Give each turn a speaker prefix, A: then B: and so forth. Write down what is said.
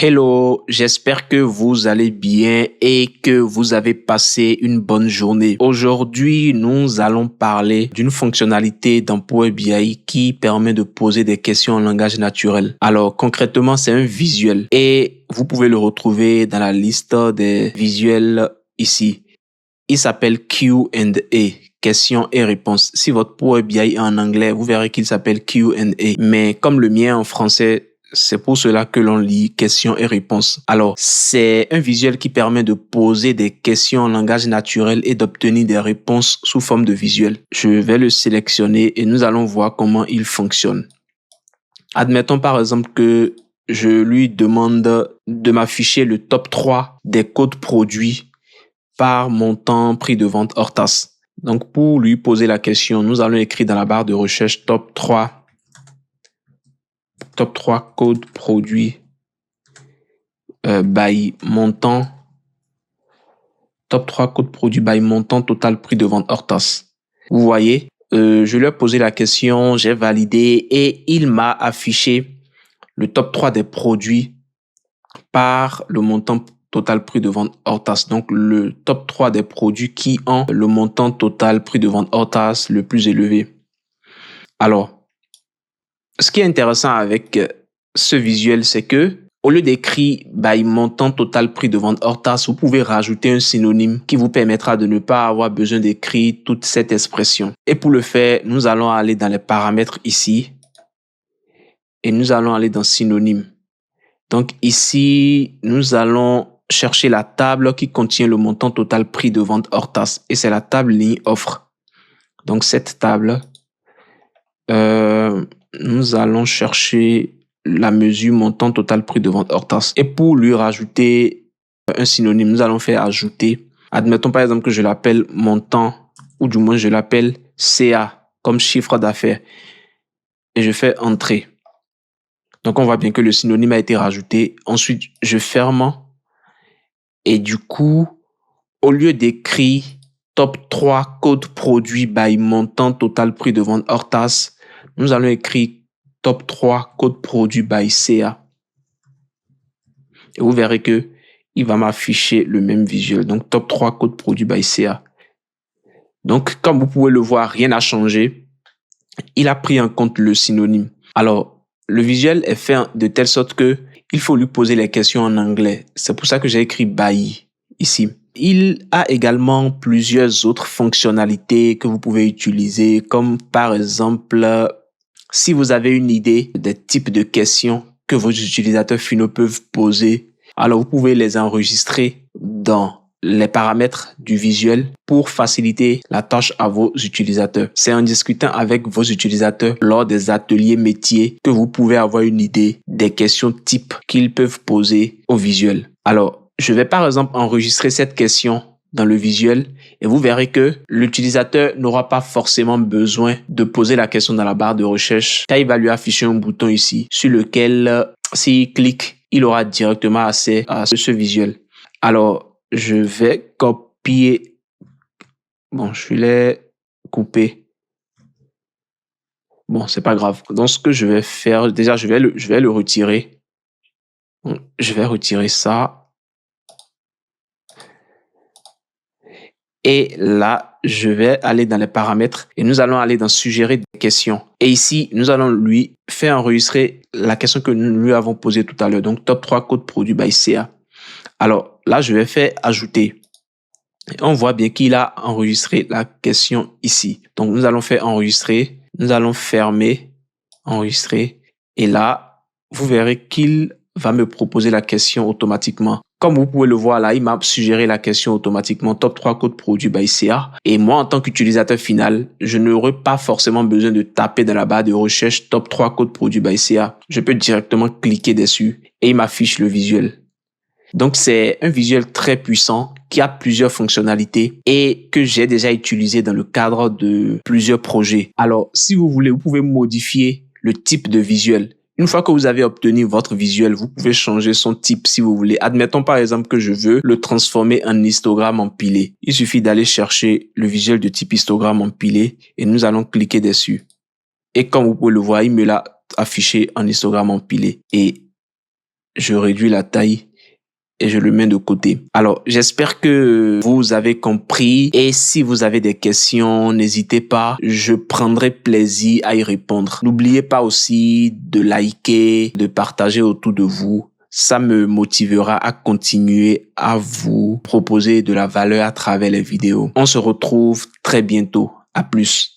A: Hello, j'espère que vous allez bien et que vous avez passé une bonne journée. Aujourd'hui, nous allons parler d'une fonctionnalité dans Power BI qui permet de poser des questions en langage naturel. Alors, concrètement, c'est un visuel et vous pouvez le retrouver dans la liste des visuels ici. Il s'appelle Q&A, questions et réponses. Si votre Power BI est en anglais, vous verrez qu'il s'appelle Q&A. Mais comme le mien en français, c'est pour cela que l'on lit questions et réponses. Alors, c'est un visuel qui permet de poser des questions en langage naturel et d'obtenir des réponses sous forme de visuel. Je vais le sélectionner et nous allons voir comment il fonctionne. Admettons par exemple que je lui demande de m'afficher le top 3 des codes produits par montant prix de vente hors taxe. Donc, pour lui poser la question, nous allons écrire dans la barre de recherche top 3 codes produits by montant. Top 3 codes produits by montant total prix de vente hors taxe. Vous voyez, je lui ai posé la question, j'ai validé et il m'a affiché le top 3 des produits par le montant total prix de vente hors taxe. Donc, le top 3 des produits qui ont le montant total prix de vente hors taxe le plus élevé. Alors, ce qui est intéressant avec ce visuel, c'est que au lieu d'écrire by montant total prix de vente hors taxe, vous pouvez rajouter un synonyme qui vous permettra de ne pas avoir besoin d'écrire toute cette expression. Et pour le faire, nous allons aller dans les paramètres ici et nous allons aller dans synonyme. Donc ici, nous allons chercher la table qui contient le montant total prix de vente hors taxe et c'est la table ligne offre. Donc cette table, nous allons chercher la mesure montant total prix de vente hors taxe. Et pour lui rajouter un synonyme, nous allons faire ajouter. Admettons par exemple que je l'appelle montant, ou du moins je l'appelle CA, comme chiffre d'affaires. Et je fais entrée. Donc on voit bien que le synonyme a été rajouté. Ensuite, je ferme. Et du coup, au lieu d'écrire top 3 code produit by montant total prix de vente hors taxe, nous allons écrire top 3 code produit by CA. Et vous verrez que il va m'afficher le même visuel. Donc, top 3 code produit by CA. Donc, comme vous pouvez le voir, rien n'a changé. Il a pris en compte le synonyme. Alors, le visuel est fait de telle sorte que il faut lui poser les questions en anglais. C'est pour ça que j'ai écrit by ici. Il a également plusieurs autres fonctionnalités que vous pouvez utiliser, comme par exemple, si vous avez une idée des types de questions que vos utilisateurs finaux peuvent poser, alors vous pouvez les enregistrer dans les paramètres du visuel pour faciliter la tâche à vos utilisateurs. C'est en discutant avec vos utilisateurs lors des ateliers métiers que vous pouvez avoir une idée des questions types qu'ils peuvent poser au visuel. Alors, je vais par exemple enregistrer cette question dans le visuel et vous verrez que l'utilisateur n'aura pas forcément besoin de poser la question dans la barre de recherche car il va lui afficher un bouton ici sur lequel, s'il clique, il aura directement accès à ce visuel. Alors, je vais copier. Bon, je l'ai coupé. Bon, c'est pas grave. Donc, ce que je vais faire, déjà, je vais le retirer. Donc, je vais retirer ça. Et là, je vais aller dans les paramètres et nous allons aller dans suggérer des questions. Et ici, nous allons lui faire enregistrer la question que nous lui avons posée tout à l'heure. Donc, top 3 codes produits by CA. Alors, là, je vais faire ajouter. Et on voit bien qu'il a enregistré la question ici. Donc, nous allons faire enregistrer. Nous allons fermer, enregistrer. Et là, vous verrez qu'il va me proposer la question automatiquement. Comme vous pouvez le voir là, il m'a suggéré la question automatiquement, top 3 codes produits by CA. Et moi, en tant qu'utilisateur final, je n'aurai pas forcément besoin de taper dans la barre de recherche top 3 codes produits by CA. Je peux directement cliquer dessus et il m'affiche le visuel. Donc, c'est un visuel très puissant qui a plusieurs fonctionnalités et que j'ai déjà utilisé dans le cadre de plusieurs projets. Alors, si vous voulez, vous pouvez modifier le type de visuel. Une fois que vous avez obtenu votre visuel, vous pouvez changer son type si vous voulez. Admettons par exemple que je veux le transformer en histogramme empilé. Il suffit d'aller chercher le visuel de type histogramme empilé et nous allons cliquer dessus. Et comme vous pouvez le voir, il me l'a affiché en histogramme empilé. Et je réduis la taille et je le mets de côté. Alors, j'espère que vous avez compris et si vous avez des questions, n'hésitez pas, je prendrai plaisir à y répondre. N'oubliez pas aussi de liker, de partager autour de vous. Ça me motivera à continuer à vous proposer de la valeur à travers les vidéos. On se retrouve très bientôt. À plus.